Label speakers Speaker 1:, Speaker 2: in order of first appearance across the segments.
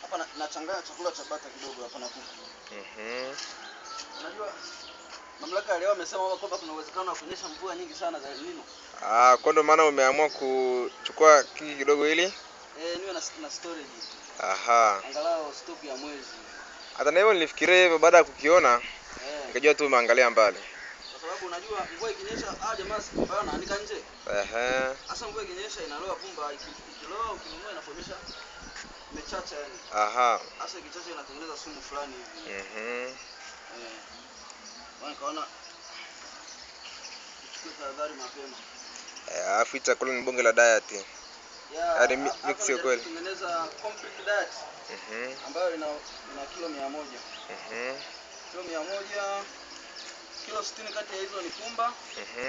Speaker 1: Hapa nachanganya chakula cha bata kidogo hapa na kuku. Unajua mamlaka ya leo amesema kwamba kuna uwezekano wa kunyesha mvua nyingi sana za El Nino.
Speaker 2: Kwa ndo maana umeamua kuchukua kingi kidogo ili
Speaker 1: niwe na storage. Angalau stock ya mwezi.
Speaker 2: Hata na hivyo nilifikiria hivyo baada ya kukiona. Nikajua tu umeangalia mbali.
Speaker 1: Kwa sababu unajua mvua ikinyesha jamaa simba wanaanika nje. Sasa mvua ikinyesha inaloa pumba, ikiloa ukinunua inaformisha mechacha yani. Sasa ikichacha inatengeneza sumu fulani hivi. Kaona chukua tahadhari mapema.
Speaker 2: Afu chakula ni bonge la diet. Yaani mix hiyo kweli.
Speaker 1: Tengeneza complete diet. Ambayo ina kilo 100. Kilo 100, kilo 60 kati ya hizo ni pumba.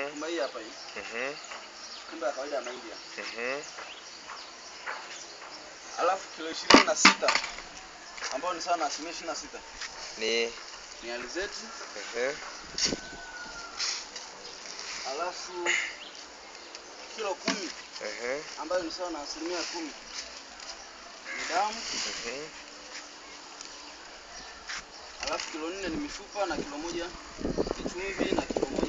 Speaker 1: Pumba hii hapa hii. Pumba ya kawaida ya mahindi. Alafu kilo 26 ambayo ni sawa na 26. Ni alizeti. Alafu kilo 10 ambayo ni sawa na 10% ni damu. Alafu kilo 4 ni mifupa na kilo 1 ni chumvi na kilo 1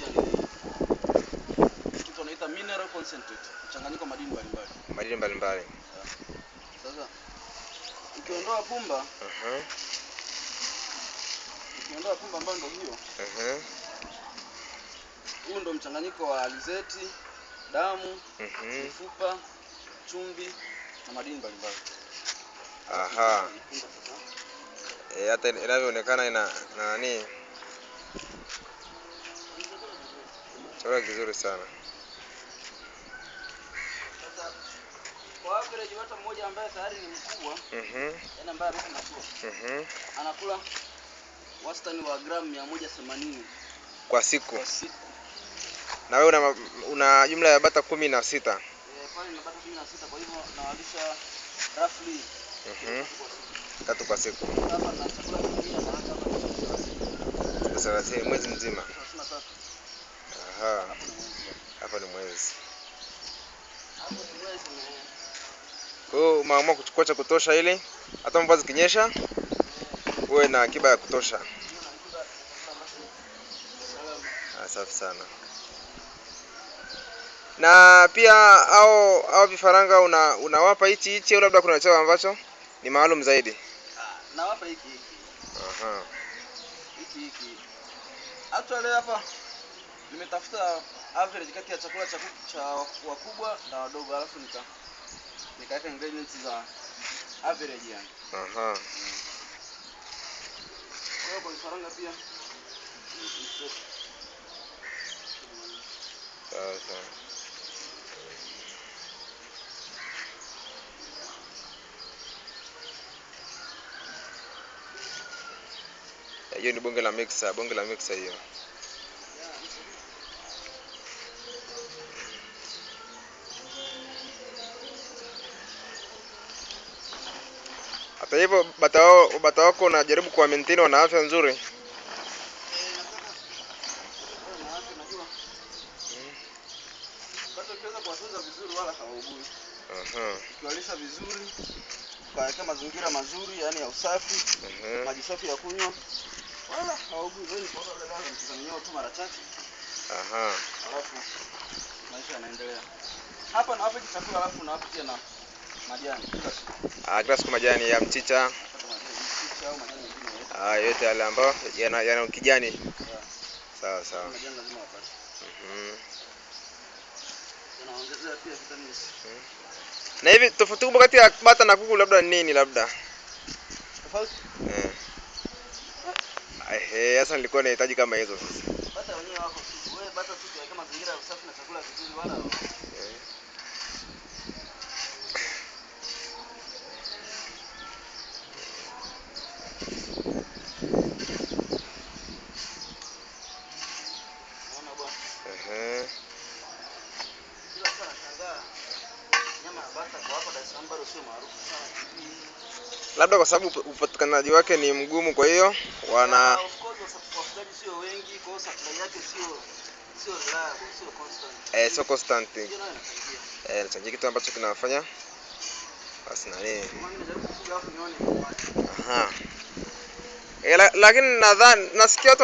Speaker 1: ni kitu tunaita mineral concentrate, mchanganyiko madini mbalimbali. Sasa ukiondoa pumba ambayo ndio hiyo. Huu ndio mchanganyiko wa alizeti, damu, mifupa, chumvi na madini mbalimbali.
Speaker 2: Hata inavyoonekana ina nani? Chakula kizuri sana.
Speaker 1: Sasa kwa average watu mmoja ambaye tayari ni mkubwa, yana ambaye ameshakuwa. Anakula wastani wa gramu 180
Speaker 2: kwa siku. Na wewe una jumla ya bata 16.
Speaker 1: Pale ni bata 16, kwa hivyo nawalisha roughly
Speaker 2: 3 kwa siku.
Speaker 1: Hapa na chakula kingine na hapa.
Speaker 2: Sasa mwezi mzima.
Speaker 1: 33.
Speaker 2: Hapa ni mwezi.
Speaker 1: Hapo ni mwezi
Speaker 2: Kwa hiyo umeamua kuchukua cha kutosha ili hata mvua zikinyesha uwe na akiba ya kutosha. Safi sana. Na pia hao vifaranga unawapa hichi au labda kuna chao ambacho ni maalum zaidi?
Speaker 1: Nawapa hiki. Hiki. Actually hapa nimetafuta average kati ya chakula cha wakubwa na wadogo, alafu nikaweka ingredients za average yani. Kwa vifaranga pia
Speaker 2: hiyo ni bonge la mixer hiyo. Hata hivyo bata wako unajaribu kuwa maintain wana afya nzuri.
Speaker 1: Bado ukiweza kuwatunza vizuri wala hawaugui. Ukiwalisha vizuri, ukaweka mazingira mazuri yani ya usafi, maji safi ya kunywa, wala hawaugui. Wewe kwa wale dawa mtazamio tu mara chache. Alafu maisha yanaendelea. Hapa na hapa chakula, alafu na hapa tena majani kila siku.
Speaker 2: Kila siku majani ya mchicha.
Speaker 1: Au majani mengine.
Speaker 2: Yote yale ambayo yana kijani. Sawa.
Speaker 1: Majani lazima wapate. Yanaongezea pia vitamins.
Speaker 2: Na hivi tofauti kubwa kati ya bata na kuku labda ni nini labda?
Speaker 1: Tofauti?
Speaker 2: Sasa nilikuwa nahitaji kama hizo sasa.
Speaker 1: Bata wenyewe wako tu. Wewe bata tu kama mazingira ya usafi na chakula kizuri wala. Naona bwana. Ila sana nashangaa nyama ya bata kwa hapa Dar es Salaam bado sio maarufu sana.
Speaker 2: Labda kwa sababu upatikanaji wake ni mgumu, kwa hiyo wana
Speaker 1: Of course wafugaji sio wengi, kwa hiyo supply yake sio reliable, sio constant.
Speaker 2: sio constant.
Speaker 1: Hiyo nayo inachangia.
Speaker 2: Inachangia kitu ambacho kinawafanya basi nani.
Speaker 1: Maana najaribu kufuga afu nione
Speaker 2: Aha. Lakini nadhani nasikia watu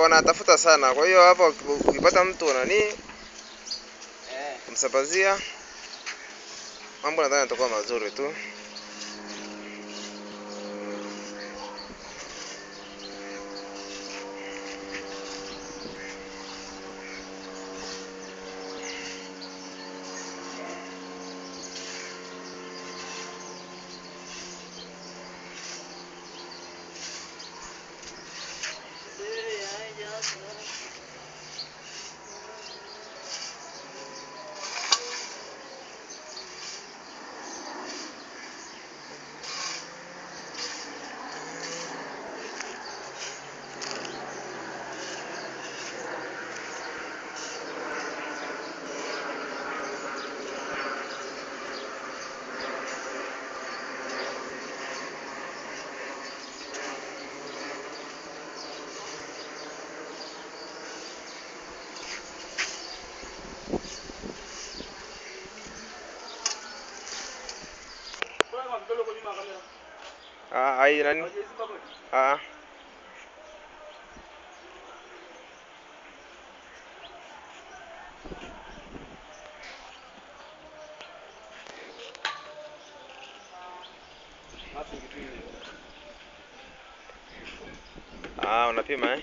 Speaker 2: wanatafuta sana. Kwa hiyo hapa ukipata mtu nani kumsambazia, mambo nadhani yatakuwa mazuri tu. Hai nani? Unapima